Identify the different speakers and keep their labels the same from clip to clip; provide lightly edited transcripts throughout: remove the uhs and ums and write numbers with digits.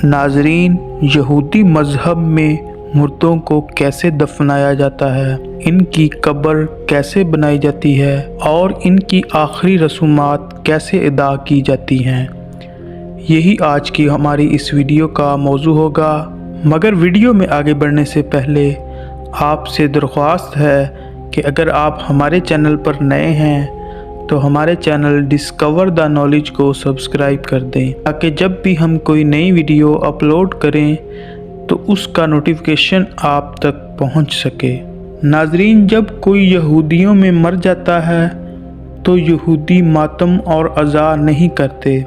Speaker 1: नाजरीन, यहूदी मज़हब में मुर्दों को कैसे दफनाया जाता है, इनकी कब्र कैसे बनाई जाती है और इनकी आखिरी रसूमात कैसे अदा की जाती हैं, यही आज की हमारी इस वीडियो का मौजू होगा। मगर वीडियो में आगे बढ़ने से पहले आपसे दरख्वास्त है कि अगर आप हमारे चैनल पर नए हैं तो हमारे चैनल डिस्कवर द नॉलेज को सब्सक्राइब कर दें, ताकि जब भी हम कोई नई वीडियो अपलोड करें तो उसका नोटिफिकेशन आप तक पहुंच सके। नाजरीन, जब कोई यहूदियों में मर जाता है तो यहूदी मातम और अज़ा नहीं करते,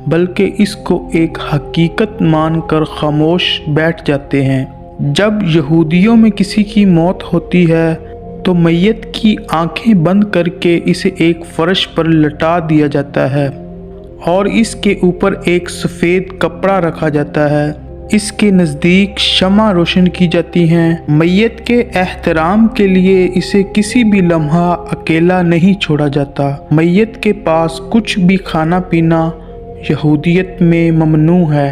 Speaker 1: बल्कि इसको एक हकीकत मानकर खामोश बैठ जाते हैं। जब यहूदियों में किसी की मौत होती है तो मैयत की आंखें बंद करके इसे एक फर्श पर लटा दिया जाता है और इसके ऊपर एक सफ़ेद कपड़ा रखा जाता है। इसके नज़दीक शम्मा रोशन की जाती हैं। मैयत के एहतराम के लिए इसे किसी भी लम्हा अकेला नहीं छोड़ा जाता। मैयत के पास कुछ भी खाना पीना यहूदियत में ममनू है,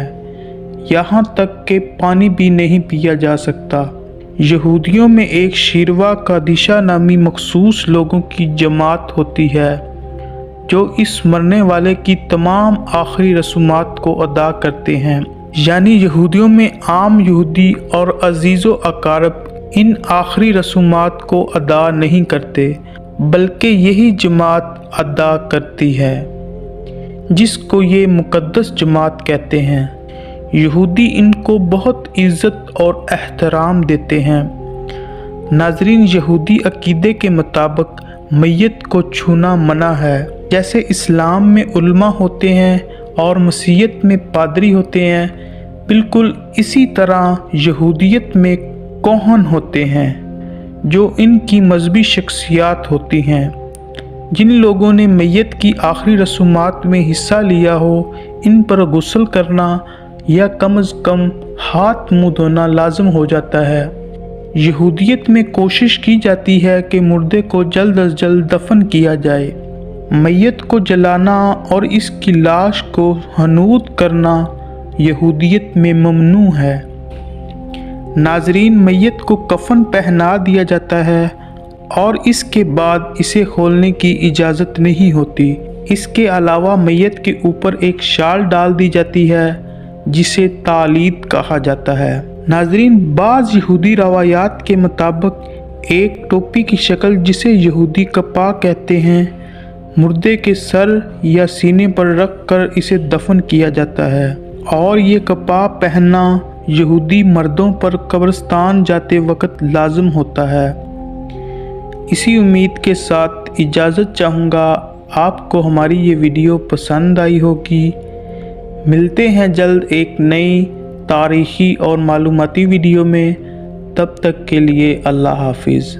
Speaker 1: यहाँ तक कि पानी भी नहीं पिया जा सकता। यहूदियों में एक शीरवा का दिशा नामी मखसूस लोगों की जमात होती है जो इस मरने वाले की तमाम आखिरी रसूमात को अदा करते हैं। यानी यहूदियों में आम यहूदी और अजीज़ो अकारब इन आखिरी रसूमात को अदा नहीं करते, बल्कि यही जमात अदा करती है, जिसको ये मुक़द्दस जमात कहते हैं। यहूदी इनको बहुत इज़्ज़त और एहतराम देते हैं। नाजरीन, यहूदी अकीदे के मुताबिक मैयत को छूना मना है। जैसे इस्लाम में उलमा होते हैं और मसीहत में पादरी होते हैं, बिल्कुल इसी तरह यहूदियत में कोहन होते हैं, जो इनकी मजहबी शख्सियात होती हैं। जिन लोगों ने मैयत की आखिरी रसूमात में हिस्सा लिया हो, इन पर गुस्ल करना या कम अज़ कम हाथ मुँह धोना लाजम हो जाता है। यहूदियत में कोशिश की जाती है कि मुर्दे को जल्द अज जल्द दफन किया जाए। मैयत को जलाना और इसकी लाश को हनूद करना यहूदियत में ममनू है। नाजरीन, मैयत को कफन पहना दिया जाता है और इसके बाद इसे खोलने की इजाज़त नहीं होती। इसके अलावा मैयत के ऊपर एक शाल डाल दी जाती है जिसे तालीद कहा जाता है। नाजरीन, बाज़ यहूदी रवायात के मुताबिक एक टोपी की शक्ल, जिसे यहूदी कपा कहते हैं, मुर्दे के सर या सीने पर रख कर इसे दफन किया जाता है और ये कपा पहनना यहूदी मर्दों पर कब्रिस्तान जाते वक्त लाजम होता है। इसी उम्मीद के साथ इजाज़त चाहूँगा। आपको हमारी ये वीडियो पसंद आई होगी। मिलते हैं जल्द एक नई तारीख़ी और मालूमाती वीडियो में। तब तक के लिए अल्लाह हाफिज़।